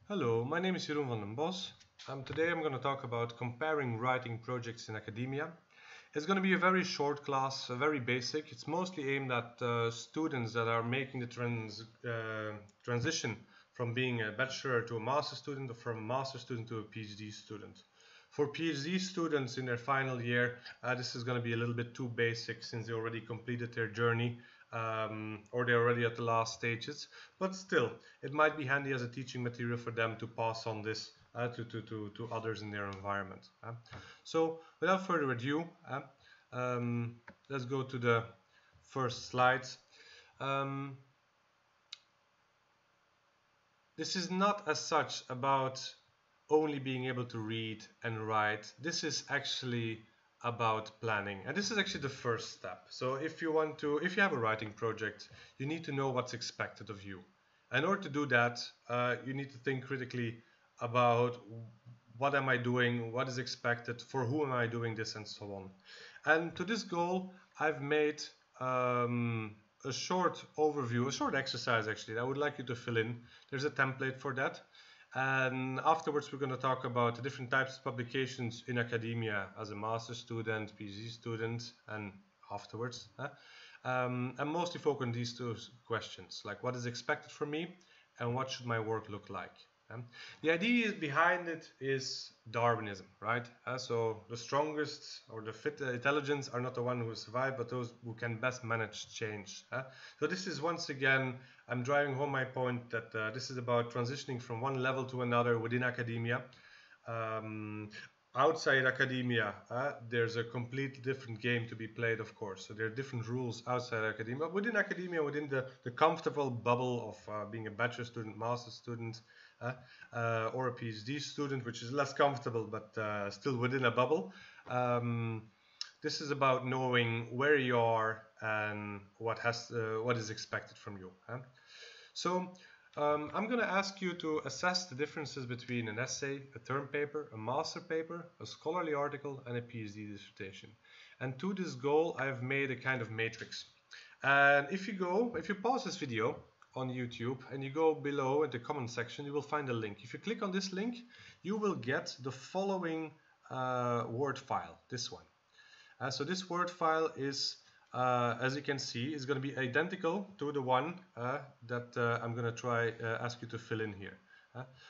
Hello, my name is Jeroen van den Bos. Today I'm going to talk about comparing writing projects in academia. It's going to be a very short class, very basic. It's mostly aimed at students that are making the transition from being a bachelor to a master student, or from a master student to a PhD student. For PhD students in their final year, this is going to be a little bit too basic since they already completed their journey or they're already at the last stages. But still, it might be handy as a teaching material for them to pass on this to others in their environment. So without further ado, let's go to the first slides. This is not as such about only being able to read and write. This is actually about planning, and this is actually the first step. So if you have a writing project, you need to know what's expected of you. In order to do that, you need to think critically about what am I doing, what is expected, for who am I doing this, and so on. And to this goal, I've made a short overview, a short exercise actually, that I would like you to fill in. There's a template for that. And afterwards, we're going to talk about the different types of publications in academia as a master's student, PhD student, and afterwards. And mostly focus on these two questions, like what is expected from me and what should my work look like. The idea behind it is Darwinism, right? So the strongest or the fit intelligence are not the one who survive, but those who can best manage change. So this is, once again, I'm driving home my point that this is about transitioning from one level to another within academia. Outside academia, there's a completely different game to be played, of course. So there are different rules outside academia. Within academia, within the comfortable bubble of being a bachelor student, master student, or a PhD student, which is less comfortable, but still within a bubble. This is about knowing where you are and what is expected from you. So I'm going to ask you to assess the differences between an essay, a term paper, a master paper, a scholarly article, and a PhD dissertation. And to this goal, I've made a kind of matrix. And if you pause this video on YouTube and you go below in the comment section, you will find a link. If you click on this link, you will get the following Word file, this one. So this Word file is, as you can see, is going to be identical to the one that I'm going to ask you to fill in here.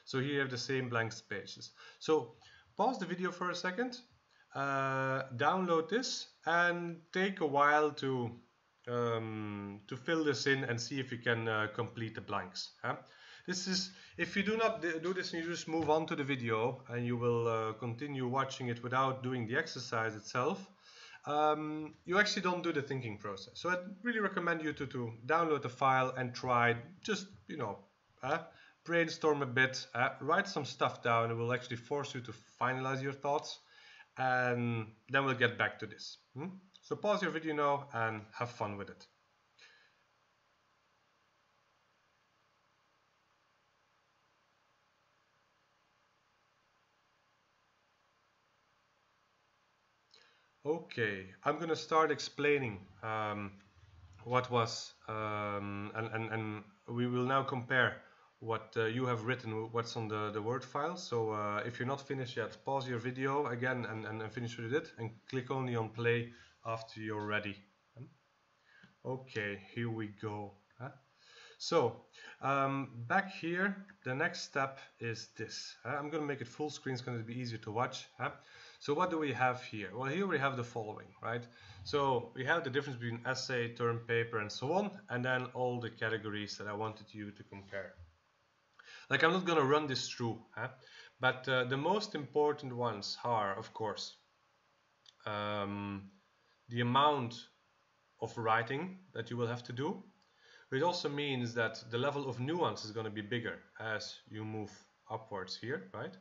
So here you have the same blank spaces. So pause the video for a second, download this, and take a while to fill this in and see if you can complete the blanks. This is, if you do not do this and you just move on to the video and you will continue watching it without doing the exercise itself, you actually don't do the thinking process. So I'd really recommend you to download the file and try, just, brainstorm a bit, write some stuff down. It will actually force you to finalize your thoughts, and then we'll get back to this. So pause your video now and have fun with it. Okay, I'm going to start explaining what was, and we will now compare what you have written, what's on the Word file. So if you're not finished yet, pause your video again and finish with it, and click only on play after you're ready. Okay, here we go. So back here, the next step is this. I'm going to make it full screen, it's going to be easier to watch. So what do we have here? Well, here we have the following, right? So we have the difference between essay, term paper, and so on, and then all the categories that I wanted you to compare. Like, I'm not going to run this through, but the most important ones are, of course, the amount of writing that you will have to do. It also means that the level of nuance is going to be bigger as you move upwards here, right?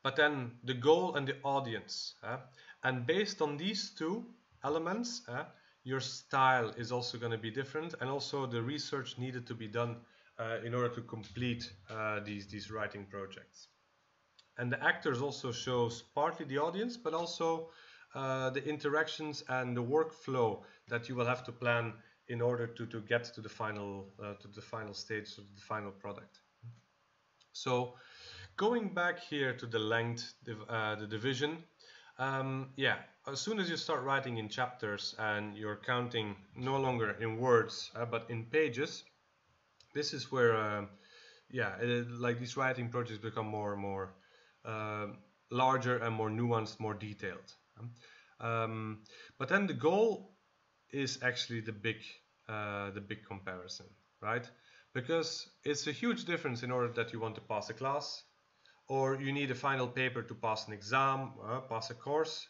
But then the goal and the audience. And based on these two elements, your style is also going to be different, and also the research needed to be done in order to complete these writing projects. And the actors also shows partly the audience, but also the interactions and the workflow that you will have to plan in order to get to the final stage of the final product. So going back here to the length, the division, yeah, as soon as you start writing in chapters and you're counting no longer in words but in pages, this is where yeah, like these writing projects become more and more uh, larger and more nuanced, more detailed. Um, but then the goal is actually the big comparison, right? Because it's a huge difference in order that you want to pass a class, or you need a final paper to pass an exam, pass a course.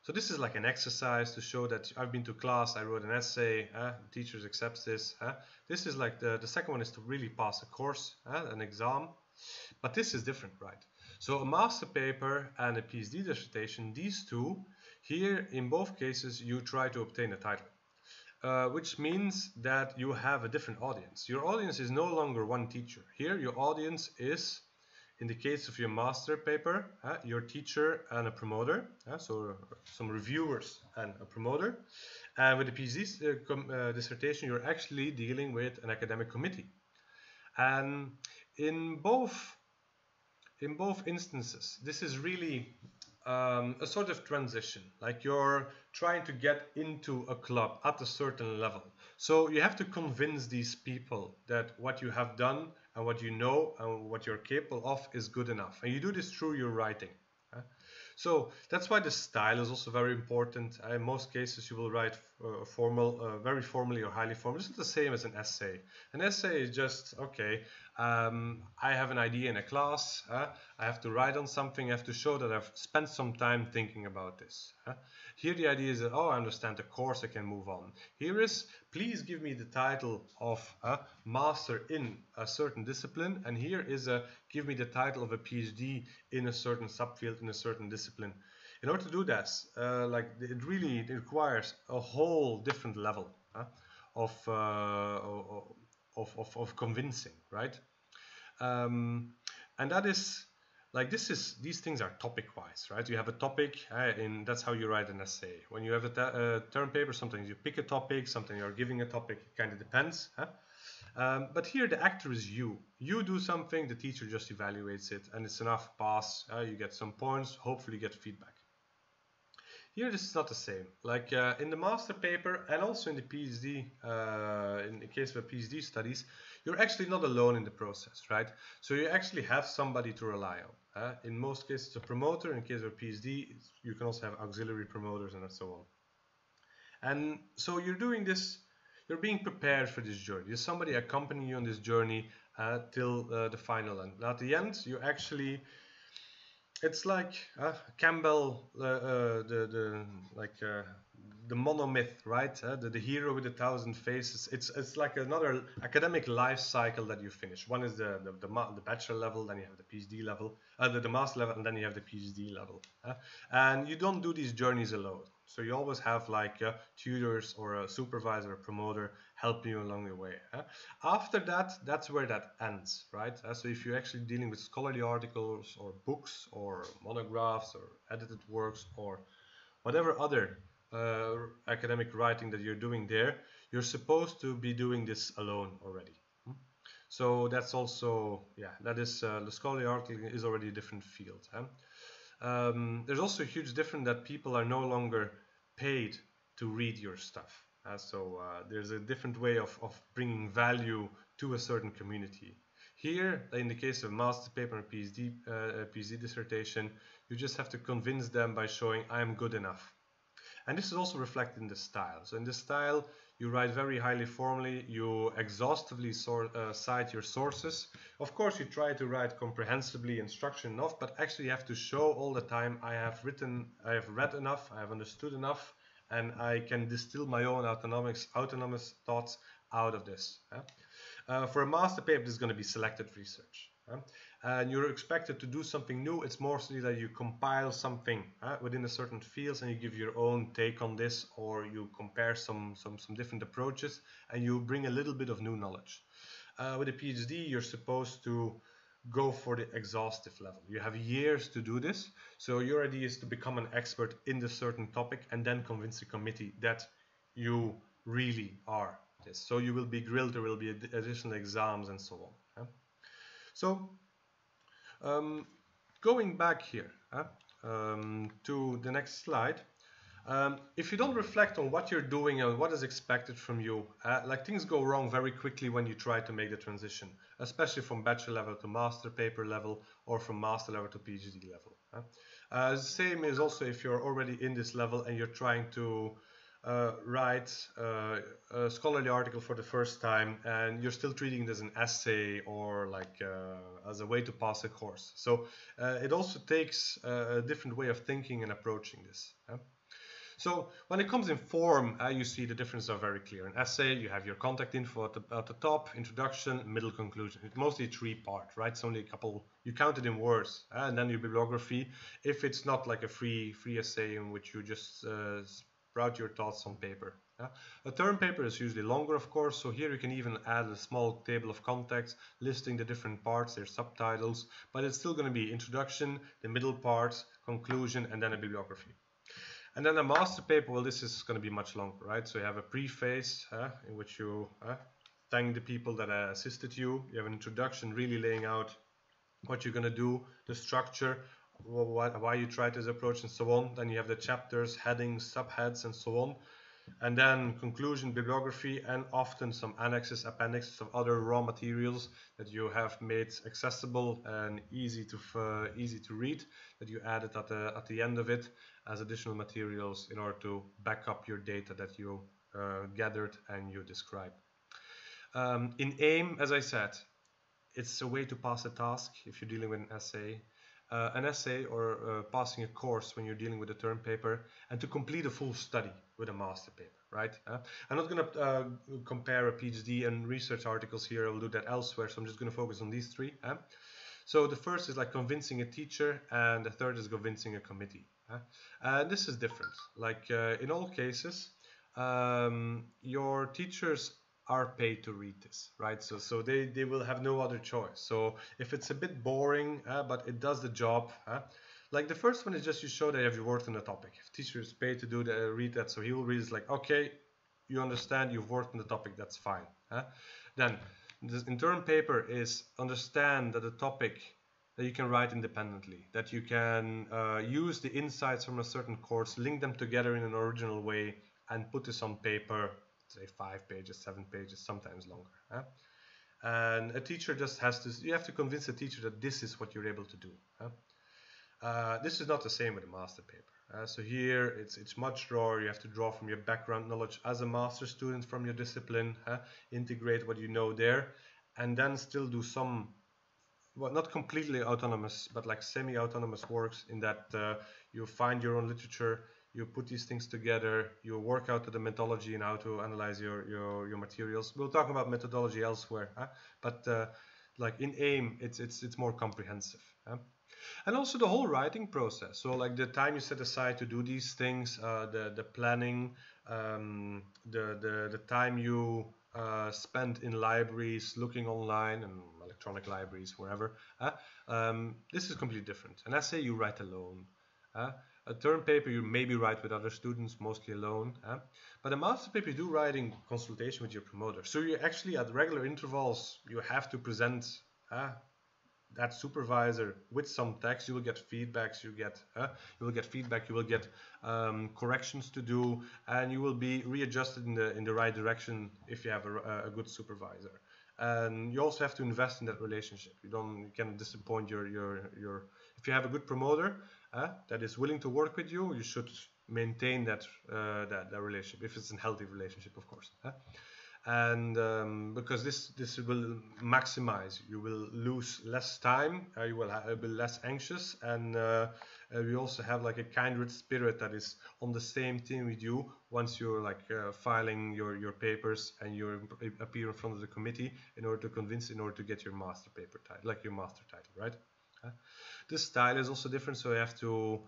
So this is like an exercise to show that I've been to class, I wrote an essay, the teachers accepts this. This is like the second one is to really pass a course, an exam. But this is different, right? So a master paper and a PhD dissertation, these two, here in both cases you try to obtain a title. Which means that you have a different audience. Your audience is no longer one teacher. Here your audience is, in the case of your master paper, your teacher and a promoter, so some reviewers and a promoter. And with the PhD dissertation, you're actually dealing with an academic committee. And in both instances, this is really a sort of transition, like you're trying to get into a club at a certain level. So you have to convince these people that what you have done and what you know and what you're capable of is good enough. And you do this through your writing. So that's why the style is also very important. In most cases, you will write very formally or highly formal. It's not the same as an essay. An essay is just, okay, I have an idea in a class. I have to write on something. I have to show that I've spent some time thinking about this. Here the idea is that, oh, I understand the course, I can move on. Here is, please give me the title of master in a certain discipline. And here is give me the title of a PhD in a certain subfield, in a certain discipline. In order to do that, it really requires a whole different level of convincing, right? And that is, like, these things are topic-wise, right? You have a topic, and that's how you write an essay. When you have a term paper, sometimes you pick a topic, sometimes you're giving a topic, it kind of depends. But here the actor is you. You do something, the teacher just evaluates it, and it's enough, pass, you get some points, hopefully get feedback. Here this is not the same. Like in the master paper and also in the PhD, in the case of PhD studies, you're actually not alone in the process, right? So you actually have somebody to rely on. In most cases, a promoter. In case of a PhD, you can also have auxiliary promoters and so on. And so you're doing this, you're being prepared for this journey. There's somebody accompanying you on this journey till the final end. At the end, you actually, it's like Campbell, the monomyth, right? The hero with 1,000 faces. It's like another academic life cycle that you finish. One is the bachelor level, then you have the PhD level, the master level, and then you have the PhD level. And you don't do these journeys alone. So you always have like tutors or a supervisor, a promoter helping you along the way. After that, that's where that ends, right? So if you're actually dealing with scholarly articles or books or monographs or edited works or whatever other academic writing that you're doing there, you're supposed to be doing this alone already. So that's also, yeah, that is the scholarly article is already a different field. There's also a huge difference that people are no longer paid to read your stuff. So there's a different way of bringing value to a certain community. Here, in the case of master paper and PhD dissertation, you just have to convince them by showing I am good enough. And this is also reflected in the style. So in the style, you write very highly formally, you exhaustively cite your sources. Of course, you try to write comprehensively and structured enough, but actually you have to show all the time I have read enough, I have understood enough, and I can distill my own autonomous thoughts out of this. For a master paper, this is going to be selected research. And you're expected to do something new. It's mostly that you compile something within a certain field and you give your own take on this, or you compare some different approaches and you bring a little bit of new knowledge. With a PhD, you're supposed to go for the exhaustive level. You have years to do this. So your idea is to become an expert in the certain topic and then convince the committee that you really are this. So you will be grilled, there will be additional exams and so on. So going back here to the next slide. If you don't reflect on what you're doing and what is expected from you, like things go wrong very quickly when you try to make the transition, especially from bachelor level to master paper level or from master level to PhD level. Same is also if you're already in this level and you're trying to write a scholarly article for the first time and you're still treating it as an essay or like as a way to pass a course. So it also takes a different way of thinking and approaching this. So when it comes in form, you see the differences are very clear. An essay, you have your contact info at the top, introduction, middle, conclusion. It's mostly 3-part, right? It's only a couple, you count it in words, and then your bibliography. If it's not like a free essay in which you just sprout your thoughts on paper. A term paper is usually longer, of course, so here you can even add a small table of contents listing the different parts, their subtitles, but it's still going to be introduction, the middle part, conclusion, and then a bibliography. And then a master paper, well, this is going to be much longer, right? So you have a preface in which you thank the people that assisted you. You have an introduction really laying out what you're going to do, the structure, why you try this approach and so on. Then you have the chapters, headings, subheads and so on. And then conclusion, bibliography, and often some annexes, appendixes of other raw materials that you have made accessible and easy to read, that you added at the end of it as additional materials in order to back up your data that you gathered and you describe. In AIM, as I said, it's a way to pass a task if you're dealing with an essay or passing a course when you're dealing with a term paper, and to complete a full study with a master paper, right? I'm not going to compare a PhD and research articles here. I will do that elsewhere, so I'm just going to focus on these three. So the first is like convincing a teacher, and the third is convincing a committee. This is different. Like in all cases, your teachers are paid to read this, right? So they will have no other choice. So if it's a bit boring, but it does the job, like the first one is just you show that you worked on the topic. If teacher is paid to do read that, so he will read it's like, okay, you understand, you've worked on the topic, that's fine. Then the interim paper is understand that the topic that you can write independently, that you can use the insights from a certain course, link them together in an original way, and put this on paper, say 5 pages, 7 pages, sometimes longer. And a teacher just has to, you have to convince a teacher that this is what you're able to do. This is not the same with a master paper. So here it's much rawer. You have to draw from your background knowledge as a master student from your discipline, integrate what you know there, and then still do some, well, not completely autonomous, but like semi-autonomous works in that you find your own literature, you put these things together, you work out the methodology and how to analyze your materials. We'll talk about methodology elsewhere, but like in AIM, it's more comprehensive. And also the whole writing process. So like the time you set aside to do these things, the planning, the time you spend in libraries, looking online and electronic libraries, wherever. This is completely different. An essay you write alone. A term paper you maybe write with other students, mostly alone. But a master paper you do write in consultation with your promoter. So you actually at regular intervals you have to present that supervisor with some text. You will get feedbacks, you will get feedback, you will get corrections to do, and you will be readjusted in the right direction if you have a good supervisor. And you also have to invest in that relationship. You can disappoint your if you have a good promoter that is willing to work with you, you should maintain that relationship, if it's a healthy relationship, of course. And because this will maximize, you will lose less time, you will be less anxious, and we also have like a kindred spirit that is on the same team with you once you're like filing your papers and you appear in front of the committee in order to convince, in order to get your master paper title, like your master title, right? This style is also different, so you have to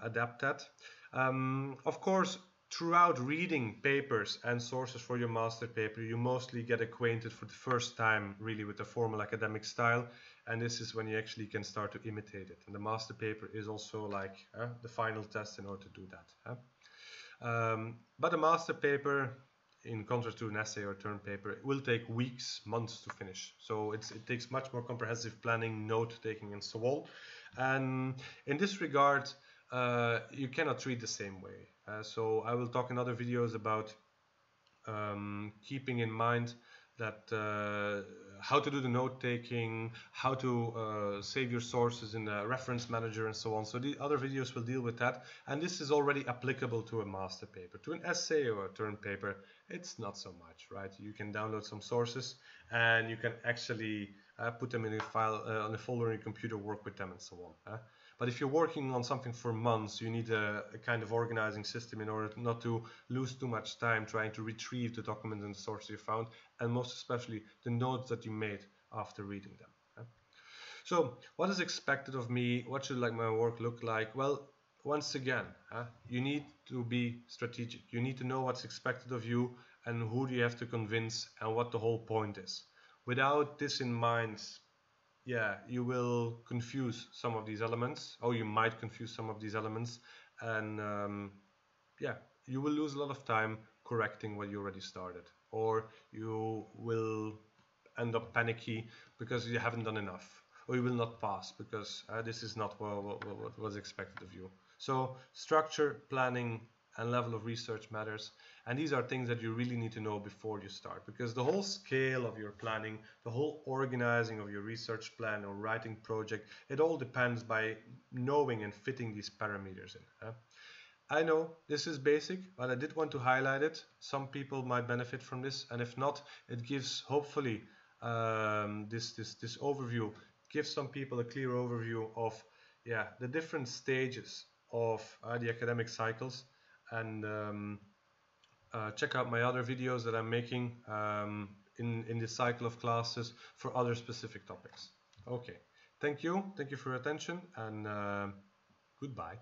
adapt that. Of course, throughout reading papers and sources for your master paper, you mostly get acquainted for the first time really with the formal academic style, and this is when you actually can start to imitate it. And the master paper is also like the final test in order to do that. But a master paper in contrast to an essay or term paper, it will take weeks, months to finish. So it takes much more comprehensive planning, note taking, and so on. And in this regard, you cannot treat the same way. So I will talk in other videos about keeping in mind that how to do the note taking, how to save your sources in a reference manager, and so on. So the other videos will deal with that, and this is already applicable to a master paper. To an essay or a term paper, it's not so much, right? You can download some sources and you can actually put them in a file on a folder in your computer, work with them, and so on. But if you're working on something for months, you need a kind of organizing system in order not to lose too much time trying to retrieve the documents and the sources you found, and most especially the notes that you made after reading them. So what is expected of me? What should my work look like? Well, once again, you need to be strategic. You need to know what's expected of you and who do you have to convince and what the whole point is. Without this in mind, yeah, you will confuse some of these elements, or you might confuse some of these elements, and yeah, you will lose a lot of time correcting what you already started, or you will end up panicky because you haven't done enough, or you will not pass because this is not what was expected of you. So structure, planning, and level of research matters, and these are things that you really need to know before you start, because the whole scale of your planning, the whole organizing of your research plan or writing project, it all depends by knowing and fitting these parameters in. I know this is basic, but I did want to highlight it. Some people might benefit from this, and if not, it gives hopefully this overview gives some people a clear overview of the different stages of the academic cycles. And check out my other videos that I'm making in this cycle of classes for other specific topics. Okay, thank you for your attention, and goodbye.